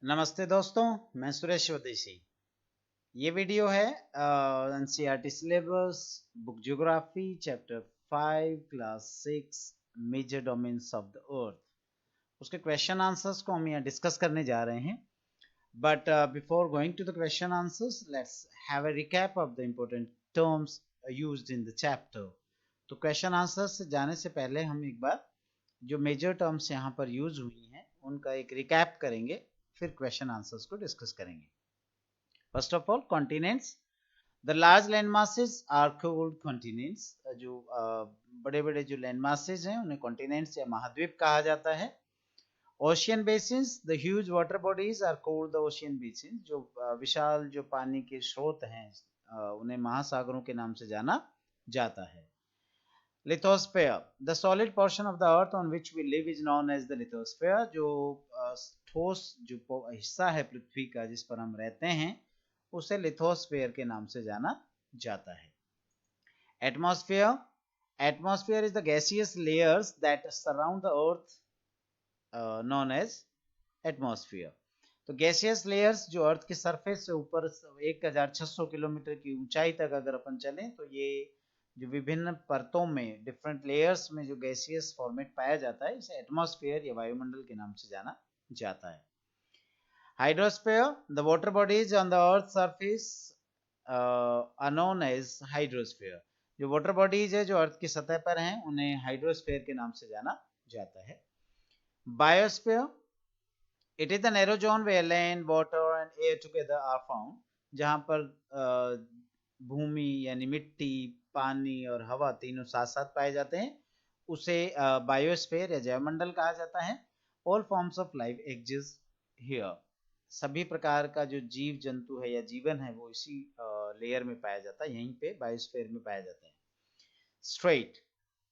नमस्ते दोस्तों, मैं सुरेश स्वदेशी। ये वीडियो है NCERT syllabus book geography chapter 5 class 6 major domains of the earth. उसके क्वेश्चन आंसर्स को हम यहाँ डिस्कस करने जा रहे हैं। But before going to the question answers, let's have a recap of the important terms used in the chapter. तो question answers से जाने से पहले हम एक बार जो मेजर टर्म्स यहाँ पर यूज हुई हैं उनका एक रिकैप करेंगे, फिर क्वेश्चन आंसर्स को डिस्कस करेंगे। First of all, continents. The large land masses are called continents. जो बड़े बड़े जो लैंड मासेस हैं उन्हें कॉन्टिनेंट्स या महाद्वीप कहा जाता है। Ocean basins, the huge water bodies are called the ocean basins. जो विशाल जो पानी के स्रोत हैं उन्हें महासागरों के नाम से जाना जाता है। Lithosphere, the solid portion of the earth on which we live is known as the lithosphere. जो ठोस जो हिस्सा है पृथ्वी का जिस पर हम रहते हैं उसे लिथोस्फेयर के नाम से जाना जाता है। Atmosphere, atmosphere is the gaseous layers that surround the earth known as atmosphere. तो गैसियस लेयर्स जो अर्थ के सरफेस से ऊपर 1600 किलोमीटर की ऊंचाई तक अगर अपन चलें तो ये जो विभिन्न परतों में डिफरेंट लेयर्स में जो गैसियस फॉर्मेट पाया जाता है इसे एटमॉस्फेयर या वायुमंडल के नाम से जाना जाता है। Hydrosphere, the water bodies on the earth surface are known as hydrosphere. जो वाटर बॉडीज है जो अर्थ की सतह पर हैं उन्हें हाइड्रोस्फेयर के नाम से जाना जाता है। Biosphere, it is the narrow zone where land water and air together are found. जहां पर भूमि यानी मिट्टी, पानी और हवा तीनों साथ साथ पाए जाते हैं उसे बायोस्फीयर या जैवमंडल कहा जाता है। All forms of life exist here. सभी प्रकार का जो जीव जंतु है या जीवन है वो इसी लेयर में पाया जाता है, यहीं पे बायोस्फीयर में पाया जाता है। Straight,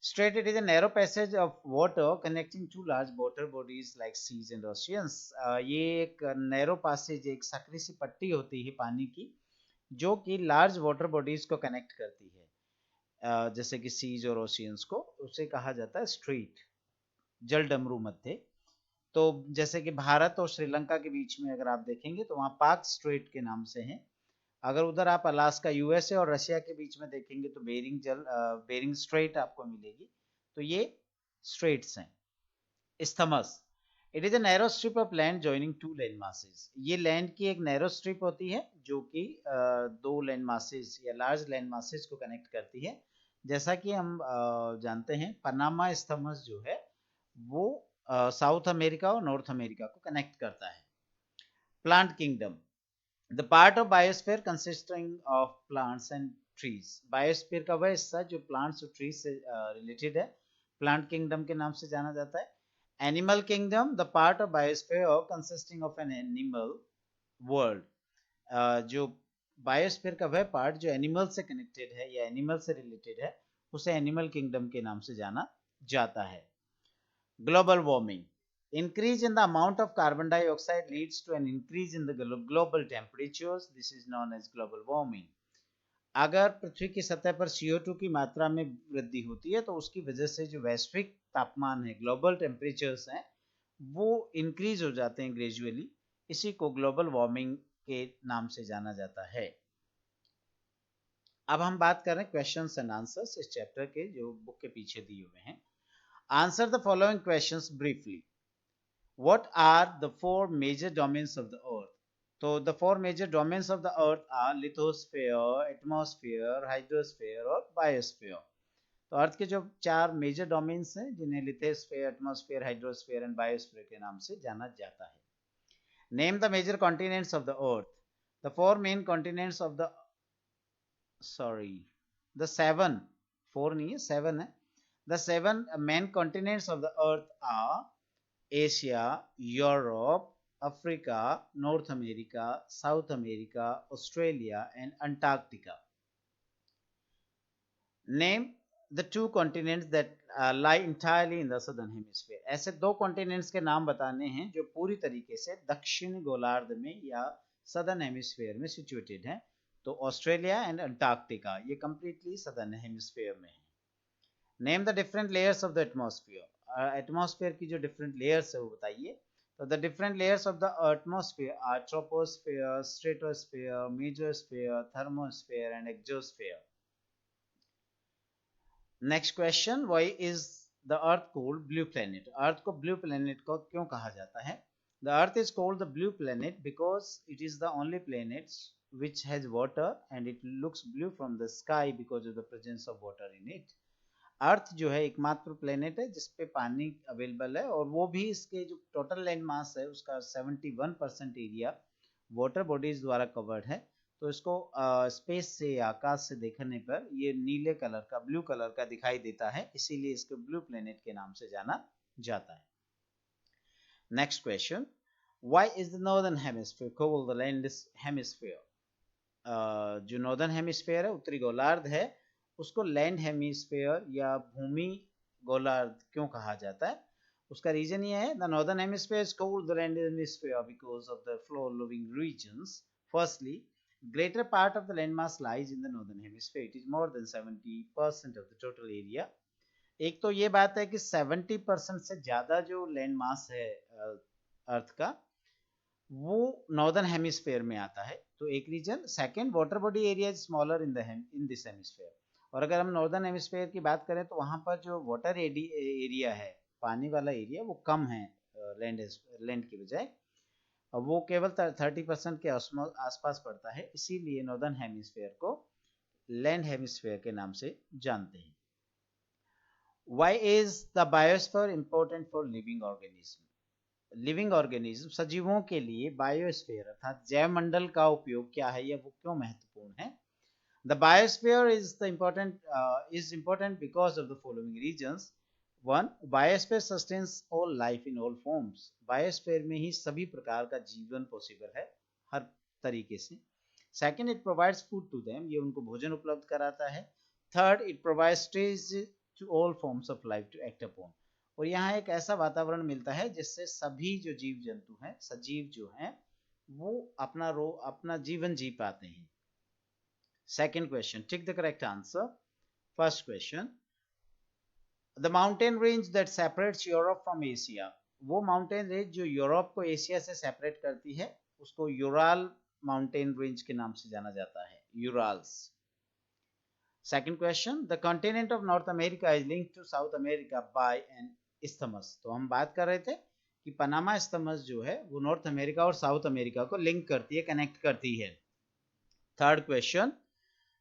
Strait, it is a narrow passage of water connecting two large water bodies like seas and oceans. ये एक नैरो पैसेज, एक सकरी सी पट्टी होती है पानी की जो कि लार्ज वाटर बॉडीज को कनेक्ट करती है, जैसे कि सीज और ओशियंस को, उसे कहा जाता है स्ट्रेट, जल डमरू मध्य। तो जैसे कि भारत और श्रीलंका के बीच में अगर आप देखेंगे तो वहाँ पाक स्ट्रेट के नाम से है। अगर उधर आप अलास्का यूएसए और रशिया के बीच में देखेंगे तो बेरिंग स्ट्रेट आपको मिलेगी। तो ये स्ट्रेट्स हैं। Isthmus, it is a narrow strip of land joining two land masses. ये लैंड की एक नैरो स्ट्रिप होती है जो कि दो लैंड मासेस या लार्ज लैंड मासेस को कनेक्ट करती है। जैसा कि हम जानते हैं पनामा इस्थमस जो है वो साउथ अमेरिका और नॉर्थ अमेरिका को कनेक्ट करता है। Plant kingdom, the part of biosphere consisting of plants and trees. Biosphere का वह हिस्सा जो प्लांट्स और ट्रीज से रिलेटेड है प्लांट किंगडम के नाम से जाना जाता है। Animal kingdom, the part of biosphere consisting of an animal world. जो बायोस्फीयर का वह पार्ट जो एनिमल से कनेक्टेड है या एनिमल से रिलेटेड है उसे एनिमल किंगडम के नाम से जाना जाता है। Global warming, increase in the amount of carbon dioxide leads to an increase in the global temperatures. This is known as global warming. अगर पृथ्वी की सतह पर CO2 की मात्रा में वृद्धि होती है तो उसकी वजह से जो वैश्विक तापमान है, ग्लोबल टेम्परेचर्स हैं, वो इंक्रीज हो जाते हैं ग्रेजुअली। इसी को ग्लोबल वार्मिंग के नाम से जाना जाता है। अब हम बात कर रहे हैं क्वेश्चंस एंड आंसर्स इस चैप्टर के जो बुक के पीछे दिए हुए हैं। Answer the following questions briefly. What are the four major domains of the earth? तो the four major domains of the earth are lithosphere, atmosphere, hydrosphere और biosphere. तो अर्थ के जो चार मेजर डोमेन्स हैं जिन्हें lithosphere, atmosphere, hydrosphere and biosphere के नाम से जाना जाता है। Name the major continents of the earth. The four main continents of the the seven, four नहीं है सेवन है। The seven main continents of the earth are Asia, Europe, Africa, North America, South America, Australia and Antarctica. Name the two continents that lie entirely in the southern hemisphere. ऐसे दो continents के नाम बताने हैं जो पूरी तरीके से दक्षिण गोलार्ध में या सदर्न हेमिस्फीयर में सिचुएटेड हैं। तो ऑस्ट्रेलिया एंड अंटार्कटिका ये कंप्लीटली सदर्न हेमिस्फीयर में है। Name the different layers of the atmosphere. Atmosphere की जो डिफरेंट लेयर्स है वो बताइए। तो the different layers of the atmosphere are troposphere, stratosphere, mesosphere, thermosphere and exosphere. Next question, why is the earth called blue planet? Earth को blue planet को क्यों कहा जाता है? The earth is called the blue planet because it is the only planet which has water and it looks blue from the sky because of the presence of water in it. अर्थ जो है एकमात्र planet है जिसपे पानी available है और वो भी इसके जो टोटल लैंड मास है उसका 71% एरिया वाटर बॉडीज द्वारा कवर्ड है. तो इसको स्पेस से या आकाश से देखने पर ये नीले कलर का, ब्लू कलर का दिखाई देता है, इसीलिए इसको ब्लू प्लेनेट के नाम से जाना जाता है. Next question, why is the northern hemisphere called the land hemisphere? जो नॉर्दर्न हेमिस्फीयर है, उत्तरी गोलार्ध है, उसको लैंड हेमिस्फीयर या भूमि गोलार्ध क्यों कहा जाता है? उसका रीजन ये है, the northern hemisphere is called the land hemisphere because of the following reasons. Firstly, greater part of the landmass lies in the northern hemisphere. It is more than 70% of the total area. एक तो ये बात है कि 70% से ज्यादा जो land mass है अर्थ का, वो नॉर्दर्न हेमिस्फीयर में आता है, तो एक reason. Second, water body area is smaller in this hemisphere. और अगर हम नॉर्दर्न हेमिस्फीयर की बात करें तो वहां पर जो वाटर एरिया है, पानी वाला एरिया, वो कम है लैंड की बजाय. अब वो केवल 30% के आसपास पड़ता है, इसीलिए नॉर्दर्न हेमिस्फीयर को लैंड हेमिस्फीयर के नाम से जानते हैं. Why is the biosphere important for living organism? Living organism, सजीवों के लिए बायोस्फीयर अर्थात जैव मंडल का उपयोग क्या है या वो क्यों महत्वपूर्ण है? The biosphere is important because of the following reasons. One, biosphere sustains all life in all forms. Biosphere में ही सभी प्रकार का जीवन पॉसिबल है, हर तरीके से. Second, it provides food to them, ये उनको भोजन उपलब्ध कराता है. Third, it provides stage to all forms of life to act upon. और यहाँ एक ऐसा वातावरण मिलता है जिससे सभी जो जीव जंतु हैं, सजीव जो हैं, वो अपना जीवन जी पाते हैं. Second question, tick the correct answer. First question, the mountain range that separates Europe from Asia. वो माउंटेन रेंज जो यूरोप को एशिया से सेपरेट करती है, उसको यूराल माउंटेन रेंज के नाम से जाना जाता है, Urals. Second question, the continent of North America is linked to South America by an isthmus. तो हम बात कर रहे थे कि पनामा इस्थमस जो है वो नॉर्थ अमेरिका और साउथ अमेरिका को लिंक करती है, कनेक्ट करती है. Third question,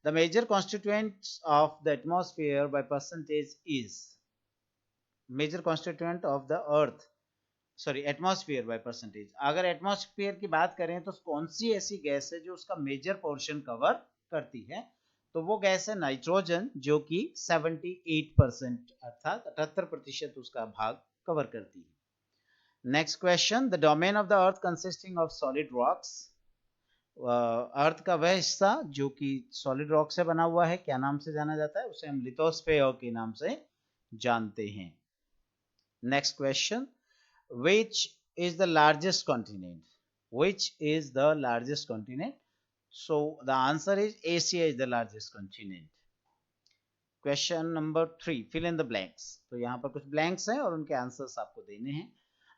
the major constituents of the atmosphere by percentage is. Major constituent of the earth, sorry atmosphere by percentage. अगर एटमॉस्फेयर की बात करें तो कौन सी ऐसी गैस है जो उसका मेजर पोर्शन कवर करती है? तो वो गैस है नाइट्रोजन, जो कि 78% अर्थात 78% उसका भाग कवर करती है. Next question, the domain of the earth consisting of solid rocks. Earth का वह हिस्सा जो कि सॉलिड रॉक से बना हुआ है, क्या नाम से जाना जाता है? उसे हम लिथोस्फीयर के नाम से जानते हैं. Next question, which is the largest continent? Which is the largest continent? So the answer is Asia is the largest continent. Question number 3, fill in the blanks. तो यहाँ पर कुछ blanks हैं और उनके answers आपको देने हैं.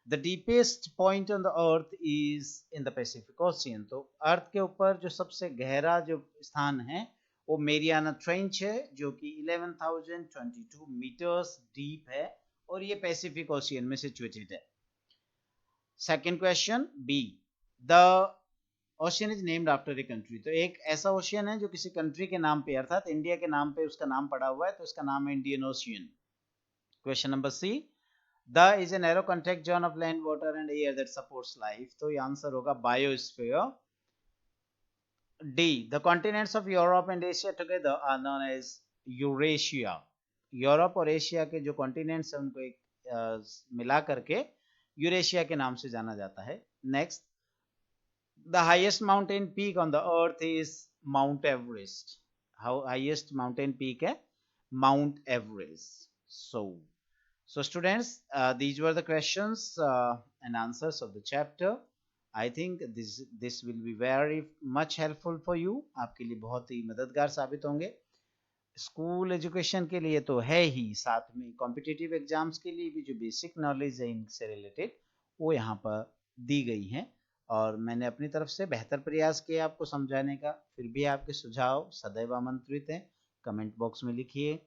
The deepest point on the earth is in the Pacific Ocean. तो अर्थ के ऊपर जो सबसे गहरा जो स्थान है वो मेरियाना ट्रेंच है, जो कि 11,022 मीटर्स डीप है और ये पैसिफिक ओशियन में सिचुएटेड है. Second question, B, the ocean is named after a country. तो एक ऐसा ओशियन है जो किसी कंट्री के नाम पे अर्थात इंडिया के नाम पे उसका नाम पड़ा हुआ है, तो इसका नाम है Indian Ocean. Question number C, the is a narrow contact zone of land, water and air that supports life. तो ये आंसर होगा biosphere. D, the continents of Europe and Asia together are known as Eurasia. Europe और Asia के जो continents हैं उनको एक मिला करके यूरेशिया के नाम से जाना जाता है. Next, the highest mountain peak on the earth is mount Everest. Highest mountain peak है mount Everest. So students, these were the questions and answers of the chapter. I think this will be very much helpful for you. आपके लिए बहुत ही मददगार साबित होंगे. School education के लिए तो है ही, साथ में कॉम्पिटिटिव एग्जाम्स के लिए भी जो बेसिक नॉलेज है इनसे रिलेटेड वो यहाँ पर दी गई हैं और मैंने अपनी तरफ से बेहतर प्रयास किया आपको समझाने का। फिर भी आपके सुझाव सदैव आमंत्रित हैं, कमेंट बॉक्स में लिखिए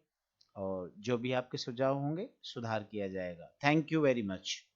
और जो भी आपके सुझाव होंगे सुधार किया जाएगा। Thank you very much.